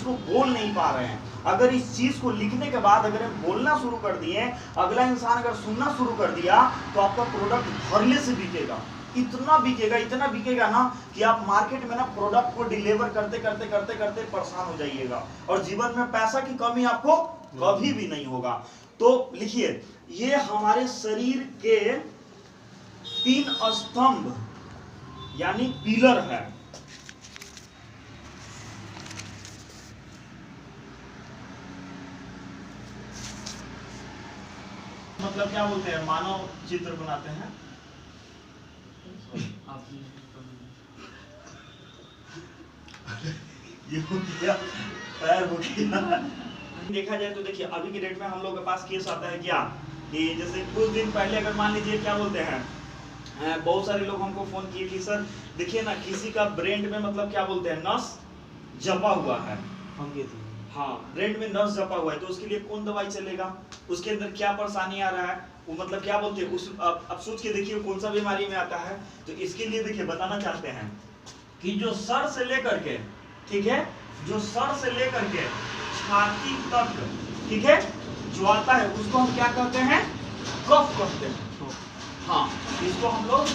चीज को बोल नहीं पा रहे हैं। अगर इस चीज को लिखने के बाद अगर हम बोलना शुरू कर दिए, अगला इंसान अगर सुनना शुरू कर दिया, तो आपका प्रोडक्ट भरले से बिकेगा, इतना बिकेगा ना कि आप मार्केट में ना प्रोडक्ट को डिलीवर करते करते करते करते परेशान हो जाइएगा और जीवन में पैसा की कमी आपको कभी भी नहीं होगा। तो लिखिए, ये हमारे शरीर के 3 स्तंभ यानी पिलर है। मतलब क्या बोलते हैं, मानव चित्र बनाते हैं। ये हो गया, पैर हो गया। देखा जाए तो देखिए, अभी के डेट में हम लोग के पास केस आता है क्या कि जैसे कुछ दिन पहले अगर मान लीजिए क्या बोलते हैं, बहुत सारे लोग हमको फोन किए कि सर देखिए ना, किसी का ब्रेन में मतलब क्या बोलते हैं, नस जपा हुआ है। हाँ, ब्रेन में नस जपा हुआ है, तो उसके लिए कौन दवाई चलेगा, उसके अंदर क्या परेशानी आ रहा है, वो मतलब क्या बोलते हैं, उस अब सोच के देखिए कौन सा बीमारी में आता है। तो इसके लिए देखिए बताना चाहते हैं कि जो सर से लेकर के, ठीक है, जो सर से लेकर के छाती तक, ठीक है, जो आता है उसको हम क्या कहते हैं, कफ कहते हैं। हाँ, इसको हम लोग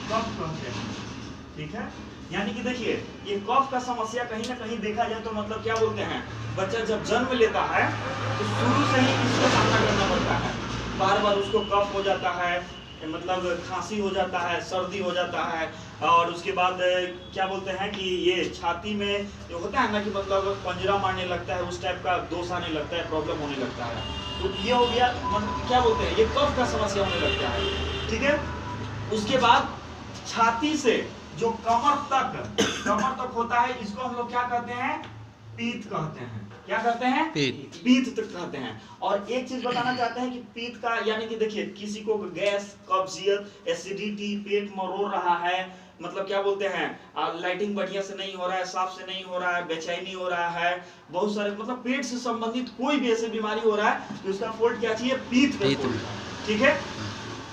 कफ कहते हैं, ठीक है। यानी कि देखिए, ये कफ का समस्या कहीं ना कहीं देखा जाए तो मतलब क्या बोलते हैं, बच्चा जब जन्म लेता है तो शुरू से ही इसका सामना करना पड़ता है, बार बार उसको कफ हो जाता है, मतलब खांसी हो जाता है, सर्दी हो जाता है, और उसके बाद क्या बोलते हैं कि ये छाती में जो होता है ना कि मतलब पंजरा मारने लगता है, उस टाइप का दोष आने लगता है, प्रॉब्लम होने लगता है। तो ये हो गया, मतलब क्या बोलते हैं, ये कफ का समस्या होने लगता है, ठीक है। उसके बाद छाती से जो कमर तक होता है, इसको हम लोग क्या कहते हैं, पीत कहते हैं। क्या कहते हैं, पीत तक कहते हैं। और एक चीज बताना चाहते हैं कि पीत का यानी कि देखिए, किसी को गैस, कब्जियत, एसिडिटी, पेट मरोड़ रहा है, मतलब क्या बोलते हैं, लाइटिंग बढ़िया से नहीं हो रहा है, साफ से नहीं हो रहा है, बेचैनी हो रहा है, बहुत सारे मतलब पेट से संबंधित कोई भी ऐसी बीमारी हो रहा है तो उसका फोल्ड क्या चाहिए, पीत पे फोल्ड, ठीक है,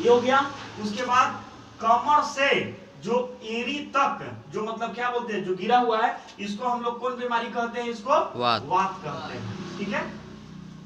ये हो गया। उसके बाद कमर से जो एड़ी तक, जो मतलब क्या बोलते हैं, जो गिरा हुआ है, इसको हम लोग कौन बीमारी कहते हैं, इसको वात कहते हैं, ठीक है,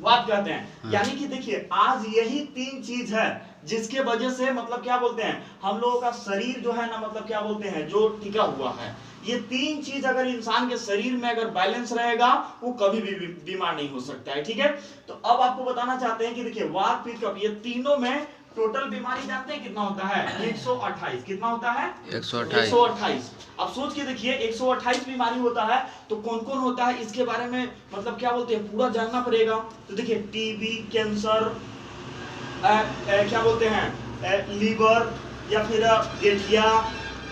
वात कहते हैं। यानी कि देखिए, आज यही 3 चीज है जिसके वजह से मतलब क्या बोलते हैं, हम लोगों का शरीर जो है ना, मतलब क्या बोलते हैं, जो टिका हुआ है। ये 3 चीज अगर इंसान के शरीर में अगर बैलेंस रहेगा, वो कभी भी बीमार नहीं हो सकता है, ठीक है। तो अब आपको बताना चाहते हैं कि देखिए, वात, पित्त, कफ, ये तीनों में टोटल बीमारी जानते हैं कितना होता है, 128। कितना होता है, 128। अब सोच के देखिए, 128 बीमारी होता है तो कौन कौन होता है, इसके बारे में मतलब क्या बोलते हैं, पूरा जानना पड़ेगा। तो देखिए, टीबी, कैंसर, क्या बोलते हैं, लीवर, या फिर गठिया,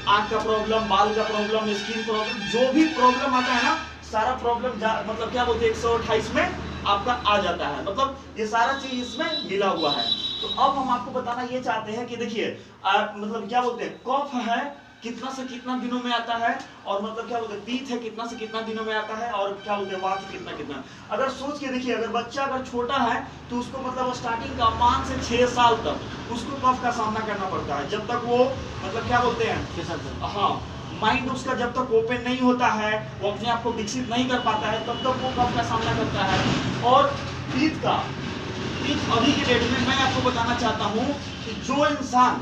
आंख का प्रॉब्लम, बाल का प्रॉब्लम, स्किन प्रॉब्लम, जो भी प्रॉब्लम आता है ना, सारा प्रॉब्लम मतलब क्या बोलते हैं, 128 में आपका आ जाता है। मतलब ये सारा चीज इसमें मिला हुआ है। तो अब हम आपको बताना ये चाहते हैं कि देखिए, मतलब क्या बोलते हैं, कफ है कितना से कितना दिनों में आता है, और मतलब क्या बोलते हैं, पीत है कितना से कितना दिनों में आता है, और क्या बोलते हैं, वात कितना। अगर सोच के देखिए, अगर बच्चा अगर छोटा है तो उसको मतलब स्टार्टिंग का 5 से 6 साल तक उसको कफ का सामना करना पड़ता है, जब तक वो मतलब क्या बोलते हैं, हाँ, माइंड उसका जब तक ओपन नहीं होता है, वो अपने आप को विकसित नहीं कर पाता है, तब तक वो कफ का सामना करता है। और पीत अभी के डेट में मैं आपको बताना चाहता हूं कि जो इंसान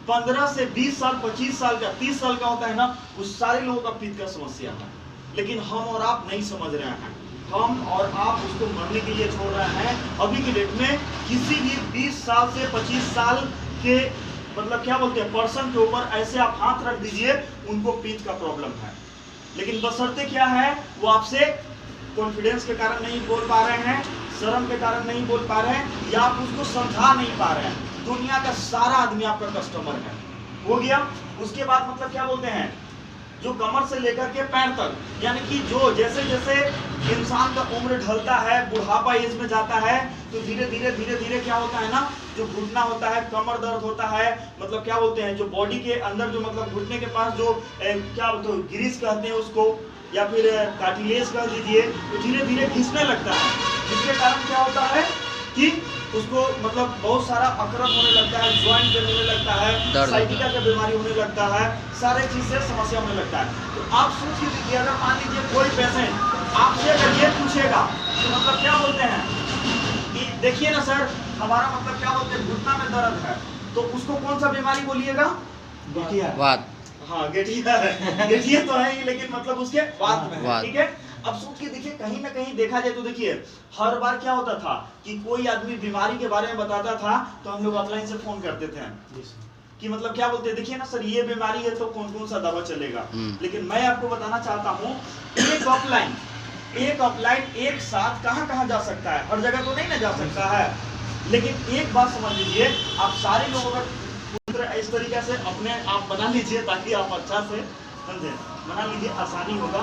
15 से 20 साल, 25 साल का, 30 साल का होता है ना, उस सारे लोगों का पीत का समस्या है। लेकिन हम और आप नहीं समझ रहे हैं, हम और आप उसको मरने के लिए छोड़ रहे हैं। अभी के डेट में किसी भी 20 साल से 25 साल के मतलब क्या बोलते हैं, पर्सन के ऊपर ऐसे आप हाथ रख दीजिए, उनको पीत का प्रॉब्लम है। लेकिन बशर्ते क्या है, वो आपसे कॉन्फिडेंस के कारण नहीं बोल पा रहे हैं, शर्म के कारण नहीं बोल पा रहे हैं, या आप उसको समझा नहीं पा रहे हैं। दुनिया का सारा आदमी आपका कस्टमर है, हो गया। उसके बाद मतलब क्या बोलते हैं, जो कमर से लेकर के पैर तक, यानी कि जो जैसे जैसे इंसान का उम्र ढलता है, बुढ़ापा एज में जाता है, तो धीरे धीरे क्या होता है ना, जो घुटना होता है, कमर दर्द होता है, मतलब क्या बोलते हैं, जो बॉडी के अंदर जो मतलब घुटने के पास जो क्या बोलते हैं, ग्रीस कहते हैं उसको, या फिर कार्टिलेज कह दीजिए, तो धीरे धीरे घिसने लगता है, जिसके कारण क्या होता है कि उसको मतलब बहुत सारा अकड़न होने लगता है, ज्वाइंट पेन होने लगता है, साइटिका का बीमारी होने लगता है, सारे चीज से समस्या होने लगता है। तो आप सोचिए कि अगर मान लीजिए कोई पेशेंट आपसे अगर ये पूछेगा तो मतलब क्या बोलते हैं कि देखिए ना सर, हमारा मतलब क्या बोलते हैं, घुटना में दर्द है, तो उसको कौन सा बीमारी बोलिएगा? वात। हाँ गेठिया है, गेठिया तो है ही, लेकिन मतलब उसके वात में है, वात। ठीक है। अब सोच के देखिए, कहीं ना कहीं देखा जाए तो देखिए हर बार क्या होता था कि कोई आदमी बीमारी के बारे में बताता था तो हम लोग ऑफलाइन से फोन करते थे कि मतलब क्या बोलते हैं, देखिए ना सर ये बीमारी है तो कौन कौन सा दवा चलेगा। लेकिन मैं आपको बताना चाहता हूँ, एक ऑफलाइन एक साथ कहाँ जा सकता है, हर जगह तो नहीं ना जा सकता है, लेकिन एक बात समझ लीजिए, आप सारे लोगों का इस तरीके से अपने आप बना लीजिए ताकि आप अच्छा से समझे, बना लीजिए, आसानी होगा।